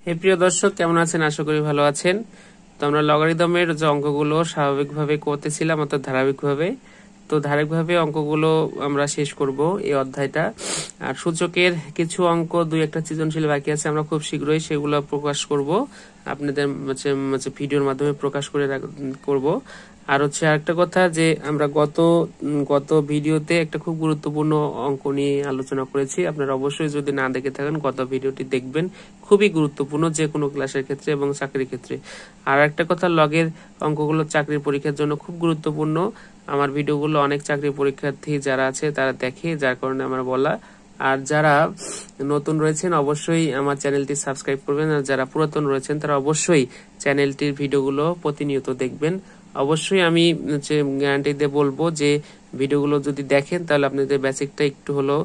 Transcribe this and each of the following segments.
হে প্রিয় দর্শক, কেমন আছেন? আশা করি ভালো আছেন। তো আমরা লগারিদমের যে অঙ্কগুলো স্বাভাবিকভাবে করতেছিলাম, অর্থাৎ ধারাবাহিকভাবে অঙ্কগুলো আমরা শেষ করব এই অধ্যায়টা। আর সূচকের কিছু অঙ্ক, দুই একটা সৃজনশীল বাকি আছে, আমরা খুব শীঘ্রই সেগুলো প্রকাশ করব, আপনাদের ভিডিওর মাধ্যমে প্রকাশ করব। আর হচ্ছে আরেকটা কথা, যে আমরা গত ভিডিওতে একটা খুব গুরুত্বপূর্ণ অঙ্ক নিয়ে আলোচনা করেছি। আপনারা অবশ্যই যদি না দেখে থাকেন গত ভিডিওটি দেখবেন, খুবই গুরুত্বপূর্ণ যে কোনো ক্লাসের ক্ষেত্রে এবং চাকরির ক্ষেত্রে। আর একটা কথা, লগের অঙ্কগুলো চাকরির পরীক্ষার জন্য খুব গুরুত্বপূর্ণ। আমার ভিডিওগুলো অনেক চাকরি পরীক্ষার্থী যারা আছে তারা দেখে, যার কারণে আমার বলা। আর যারা নতুন রয়েছেন অবশ্যই আমার চ্যানেলটি সাবস্ক্রাইব করবেন, আর যারা পুরাতন রয়েছেন তারা অবশ্যই চ্যানেলটির ভিডিওগুলো প্রতিনিয়ত দেখবেন। অবশ্যই আমি গ্যারান্টি দিয়ে বলবো যে ভিডিওগুলো যদি দেখেন তাহলে আপনাদের বেসিকটা একটু হলেও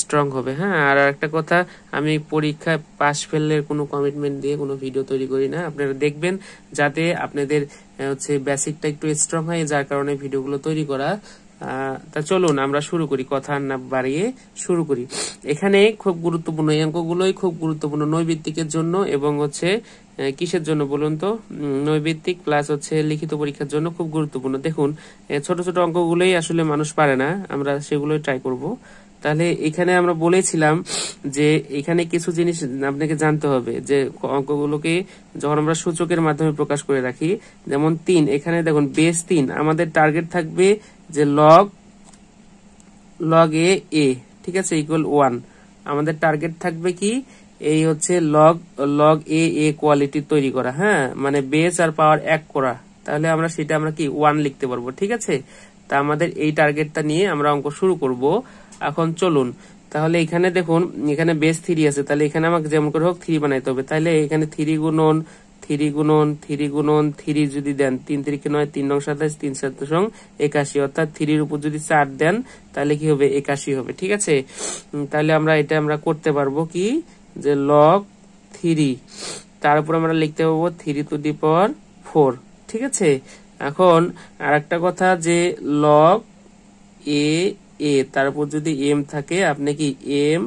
স্ট্রং হবে। হ্যাঁ, আর একটা কথা, আমি পরীক্ষায় পাশ ফেলের কোনো কমিটমেন্ট দিয়ে কোনো ভিডিও তৈরি করি না। আপনারা দেখবেন যাতে আপনাদের বেসিকটা একটু স্ট্রং হয়, যার কারণে ভিডিওগুলো তৈরি করা। তা চলুন আমরা শুরু করি, কথা না বাড়িয়ে শুরু করি। এখানে খুব গুরুত্বপূর্ণ এই অঙ্কগুলোই খুব গুরুত্বপূর্ণ নৈবিত্তিকের জন্য, এবং কিসের জন্য বলুন তো? নৈবিত্তিক প্লাস লিখিত পরীক্ষার জন্য খুব গুরুত্বপূর্ণ। দেখুন, ছোট ছোট অঙ্কগুলোই আসলে মানুষ পারে না, আমরা সেগুলোই ট্রাই করব। তাহলে এখানে আমরা বলেছিলাম যে এখানে কিছু জিনিস আপনাকে জানতে হবে, যে অঙ্কগুলোকে যখন আমরা সূচকের মাধ্যমে প্রকাশ করে রাখি, যেমন 3, এখানে দেখুন বেস 3, আমাদের টার্গেট থাকবে যে লগ এ, ঠিক আছে, ইকুয়াল 1। আমাদের টার্গেট থাকবে কি, এই লগ এ কোয়ালিটি তৈরি করা। হ্যাঁ, মানে বেস আর পাওয়ার 1 করা। তাহলে আমরা কি 1 লিখতে পারবো, ঠিক আছে। তা আমাদের এই টার্গেটটা নিয়ে আমরা অঙ্ক শুরু করব। এখন চলুন, তাহলে এখানে দেখুন, এখানে বেস 3 আছে, তাহলে এখানে আমাকে যেমন করে হোক 3 বানাইতে হবে। তাহলে এখানে 3 গুণন 3 যদি দেন, 3 3 9, 3 9 27, 3 7 81, অর্থাৎ 3 উপর যদি 4 দেন তাহলে কি হবে, 81 হবে, ঠিক আছে। তাহলে আমরা করতে পারবো কি, যে লগ 3, তার উপর আমরা লিখতে পারবো 3 টু দি পাওয়ার 4, ঠিক আছে। এখন আর একটা কথা, যে লগ এ তার উপর যদি এম থাকে, আপনি কি এম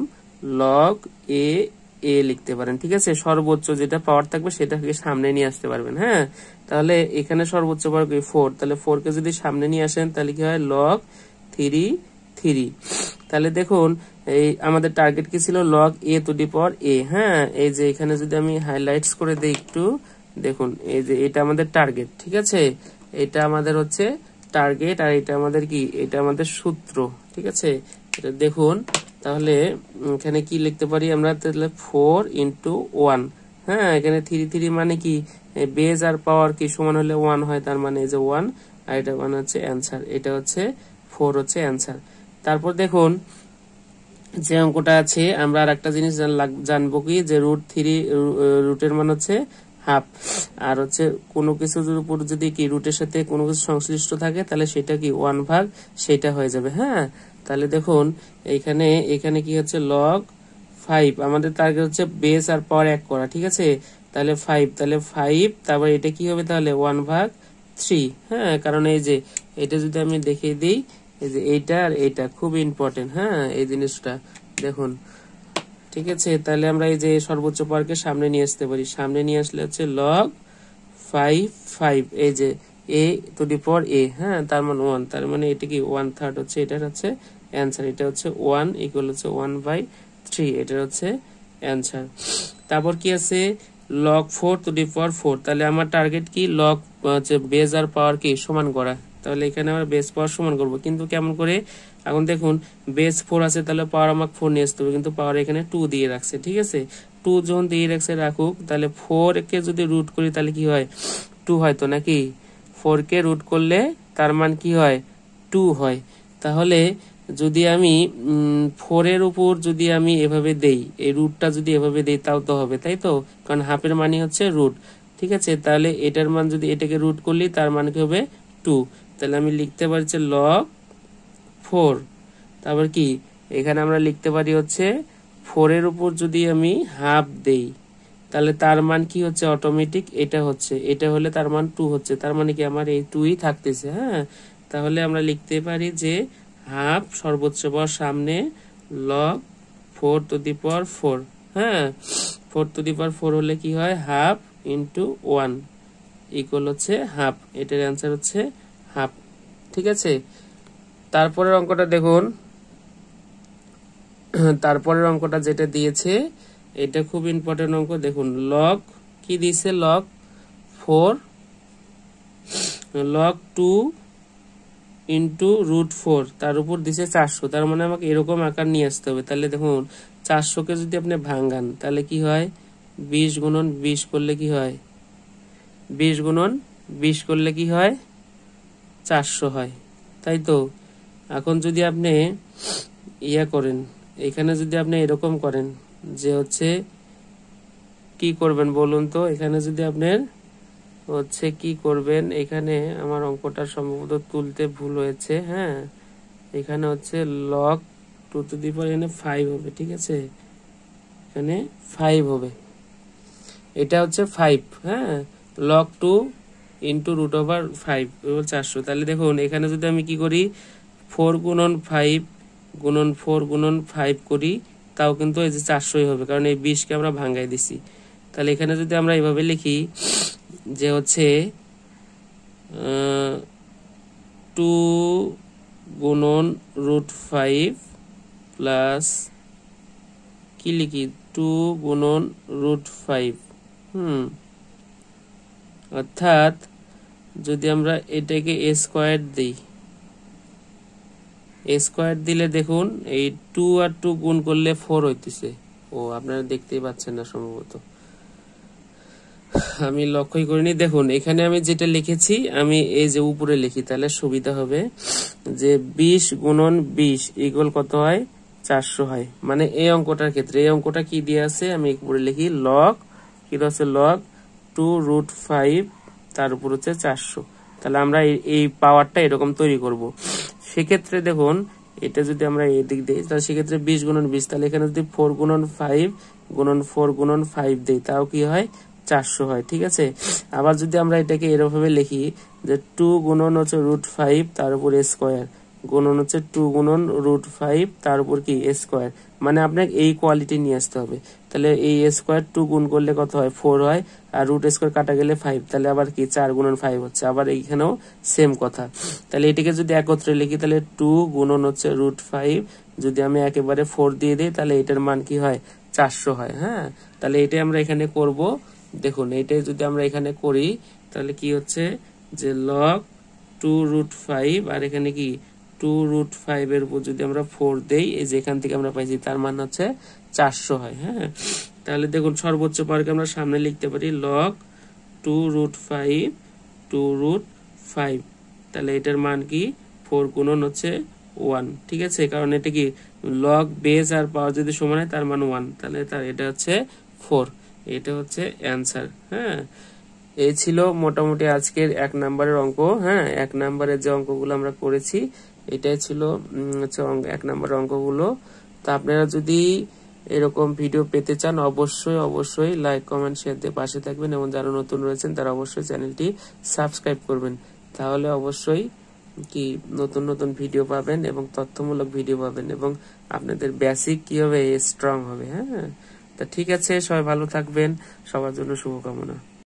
লগ এ লিখতে পারেন, ঠিক আছে। সর্বোচ্চ যেটা পাওয়ার থাকবে সেটাকে সামনে নিয়ে আসতে পারবেন। হ্যাঁ, তাহলে এখানে সর্বোচ্চ পাওয়ার কি 4, তাহলে 4 কে যদি সামনে নিয়ে আসেন তাহলে কি হয়, লগ 3। তাহলে দেখুন, এই আমাদের টার্গেট কি ছিল, লগ এ টু দি পাওয়ার এ। হ্যাঁ, এই যে এখানে যদি আমি হাইলাইটস করে দিই একটু, দেখুন এই যে এটা আমাদের টার্গেট, ঠিক আছে। এটা আমাদের টার্গেট, আর এটা আমাদের কি, এটা আমাদের সূত্র, ঠিক আছে। এটা দেখুন, তাহলে এখানে কি লিখতে পারি আমরা, তাহলে 4 into 1। হ্যাঁ, এখানে 3 মানে কি, বেজ আর পাওয়ার কি সমান হলে 1 হয়, তার মানে এই যে 1, আর এটা 1 হচ্ছে অ্যান্সার, এটা 4 হচ্ছে অ্যান্সার। তারপর দেখুন যে অঙ্কটা আছে, আমরা আর একটা জিনিস জানবো কি, যে রুটের মান হাফ। আর কোনো কিছুর উপর যদি কি রুটের সাথে কোনো কিছু সংশ্লিষ্ট থাকে তাহলে সেটা কি 1 ভাগ সেটা হয়ে যাবে। হ্যাঁ, তাহলে দেখুন এখানে কি হচ্ছে, লগ 5, আমাদের টার্গেট হচ্ছে বেস আর পাওয়ার 1 করা, ঠিক আছে। তাহলে 5, তারপর এটা কি হবে, তাহলে 1 ভাগ 3। হ্যাঁ, কারণ এই যে এটা যদি আমি দেখিয়ে দিই, এই যে এইটা আর এইটা খুব ইম্পর্টেন্ট। হ্যাঁ, এই জিনিসটা দেখুন, ঠিক আছে। তাহলে আমরা এই যে সর্বোচ্চ পাওয়ারকে সামনে নিয়ে আসতে পারি, সামনে নিয়ে আসলে লগ 5, এই যে এ টু দি পাওয়ার এ। হ্যাঁ, তার মানে 1, তার মানে এটা কি 1/3 হচ্ছে, এটার অ্যান্সার। এটা 1 ইকুয়াল 1/3, এটার অ্যান্সার। তারপর কি আছে, লগ 4 টু দি পাওয়ার 4। তাহলে আমার টার্গেট কি, লগ বেস আর পাওয়ার কি সমান করা। তাহলে এখানে আমরা বেস পাওয়ার সমান করব, কিন্তু কেমন করে, এখন দেখুন বেস 4 আছে, তাহলে পাওয়ার আমাকে 4 নিয়ে আসতে হবে, কিন্তু পাওয়ার এখানে 2 দিয়ে রাখছে, ঠিক আছে। 2 যখন দিয়ে রাখছে রাখুক, তাহলে 4 কে যদি রুট করি তাহলে কি হয়, 2 হয় তো নাকি। 4 কে রুট করলে তার মান কি হয়, 2 হয়। তাহলে যদি আমি 4 এর উপর যদি আমি এভাবে দেই, এই রুটটা যদি এভাবে দেই তাও তো হবে, তাই তো, কারণ হাফের মানই হচ্ছে রুট, ঠিক আছে। তাহলে এটার মান যদি এটাকে রুট করলি তার মান কি হবে, 2। তাহলে আমি লিখতে পারি লগ 4, তারপর কি এখানে আমরা লিখতে পারি 4 এর উপর যদি আমি হাফ দেই তাহলে তার মান কি হচ্ছে, অটোমেটিক এটা হলে তার মান 2 হচ্ছে, তার মানে কি আমার এই 2ই থাকতেছে। হ্যাঁ, তাহলে আমরা লিখতে পারি যে হাফ সর্বোচ্চ পাওয়ার সামনে লগ 4 টু দি পাওয়ার 4। হ্যাঁ, 4 টু দি পাওয়ার 4 হলে কি হয় হাফ ইন্টু 1 ইকুয়াল হচ্ছে হাফ, এটার অ্যান্সার হচ্ছে হাফ। ঠিক আছে, তারপরের অঙ্কটা দেখুন। তারপরের অঙ্কটা যেটা দিয়েছে এটা খুব ইম্পর্টেন্ট অঙ্ক। দেখুন লগ কি দিয়েছে, লগ 4 লগ 2 ইন্টু রুট 4, তার উপর দিছে 400, তার মানে আমাকে এরকম আকার নিয়ে আসতে হবে। তাহলে দেখুন 400কে যদি আপনি ভাঙ্গান তাহলে কি হয়, 20 গুণন 20 করলে কি হয়, 20 গুণন 20 করলে কি হয় 400 হয়, তাই তো। এখন যদি আপনি ইয়া করেন, এখানে যদি আপনি এরকম করেন যে হচ্ছে কি করবেন বলুন তো, এখানে যদি আপনার হচ্ছে কি করবেন, এখানে আমার অঙ্কটা সম্ভবত তুলতে ভুল হয়েছে। হ্যাঁ, এখানে হচ্ছে লগ 2 টু দি পাওয়ার 5 হবে। ঠিক আছে, এখানে 5 হবে, এটা হচ্ছে 5। হ্যাঁ, লগ 2 ইন্টু রুট ওভার 5 400। তাহলে দেখুন এখানে যদি আমি কি করি 4 গুণন 5 গুণন 4 গুণন 5 করি, তাও কিন্তু এই যে 400 হবে, কারণ এই 20কে আমরা ভাঙ্গাই দিছি। তাহলে এখানে যদি আমরা এইভাবে লিখি যে হচ্ছে 2 গুণন রুট 5 প্লাস কি লিখি 2 গুণন রুট 5, অর্থাৎ যদি আমরা এটাকে a স্কয়ার দিই, a স্কয়ার দিলে দেখুন এই 2 আর 2 গুণ করলে 4 হইতেছে। ও আপনারা দেখতেই পাচ্ছেন না সম্ভবত, আমি লক্ষ্যই করিনি। দেখুন এখানে আমি যেটা লিখেছি আমি এই যে উপরে লিখি, তাহলে সুবিধা হবে যে 20 গুণন 20 ইকুয়াল কত হয় 400 হয়। মানে এই অঙ্কটার ক্ষেত্রে এই অঙ্কটা কি দিয়ে আছে আমি উপরে লিখি লগ কি আছে লগ 2 রুট 5 তার উপর হচ্ছে 400। তাহলে আমরা এই পাওয়ারটা এরকম তৈরি করব। সেক্ষেত্রে দেখুন এটা যদি আমরা এদিক দিই তাহলে সেক্ষেত্রে 20 গুণন 20, তাহলে এখানে যদি 4 গুণন 5 গুণন 4 গুণন 5 দেই তাও কি হয় 400 হয়। ঠিক আছে, আবার যদি আমরা এটাকে এরকমভাবে লিখি যে 2 গুণন হচ্ছে রুট 5 তার উপর a স্কয়ার গুণন হচ্ছে 2 গুণন রুট 5 তার উপর কি a স্কয়ার, মানে আপনাকে এই কোয়ালিটি নিয়ে আসতে হবে। তাহলে এই a স্কয়ার 2 গুণ করলে কত হয় 4 হয়, আর রুট স্কয়ার কাটা গেলে 5, তাহলে আবার কি 4 গুণন 5 হচ্ছে। আবার এইখানেও সেম কথা। তাহলে এটাকে যদি একত্রে লিখি তাহলে 2 গুণন হচ্ছে রুট 5, যদি আমি একেবারে 4 দিয়ে দিই তাহলে এটার মান কি হয় 400 হয়। হ্যাঁ, তাহলে এটাই আমরা এখানে করব। দেখুন এটাই যদি আমরা এখানে করি তাহলে কি হচ্ছে যে লগ 2 রুট 5 আর এখানে কি 2 রুট 5 এর উপর যদি আমরা 4 দেই, এই যে এখান থেকে আমরা পাইছি তার মান হচ্ছে 400 হয়। হ্যাঁ, তাহলে দেখুন সর্বোচ্চ পাওয়ারকে আমরা সামনে লিখতে পারি লগ 2 রুট 5 2 রুট 5, তাহলে এটার মান কি 4 গুণন হচ্ছে 1। ঠিক আছে, কারণ এটা কি লগ বেস আর পাওয়ার যদি সমান হয় তার মান 1, তাহলে তার এটা হচ্ছে 4, এটা হচ্ছে অ্যান্সার। হ্যাঁ, এই ছিল মোটামুটি আজকের 1 নম্বরের অঙ্ক। হ্যাঁ, 1 নম্বরের যে অঙ্কগুলো আমরা করেছি এটাই ছিল হচ্ছে 1 নম্বরের অঙ্কগুলো। তা আপনারা যদি এরকম ভিডিও পেতে চান অবশ্যই লাইক কমেন্ট শেয়ার দিয়ে পাশে থাকবেন, এবং যারা নতুন রয়েছেন তারা অবশ্যই চ্যানেলটি সাবস্ক্রাইব করবেন। তাহলে অবশ্যই কি নতুন নতুন ভিডিও পাবেন এবং তথ্যমূলক ভিডিও পাবেন, এবং আপনাদের বেসিক কি হবে স্ট্রং হবে। হ্যাঁ, তা ঠিক আছে, সবাই ভালো থাকবেন, সবার জন্য শুভকামনা।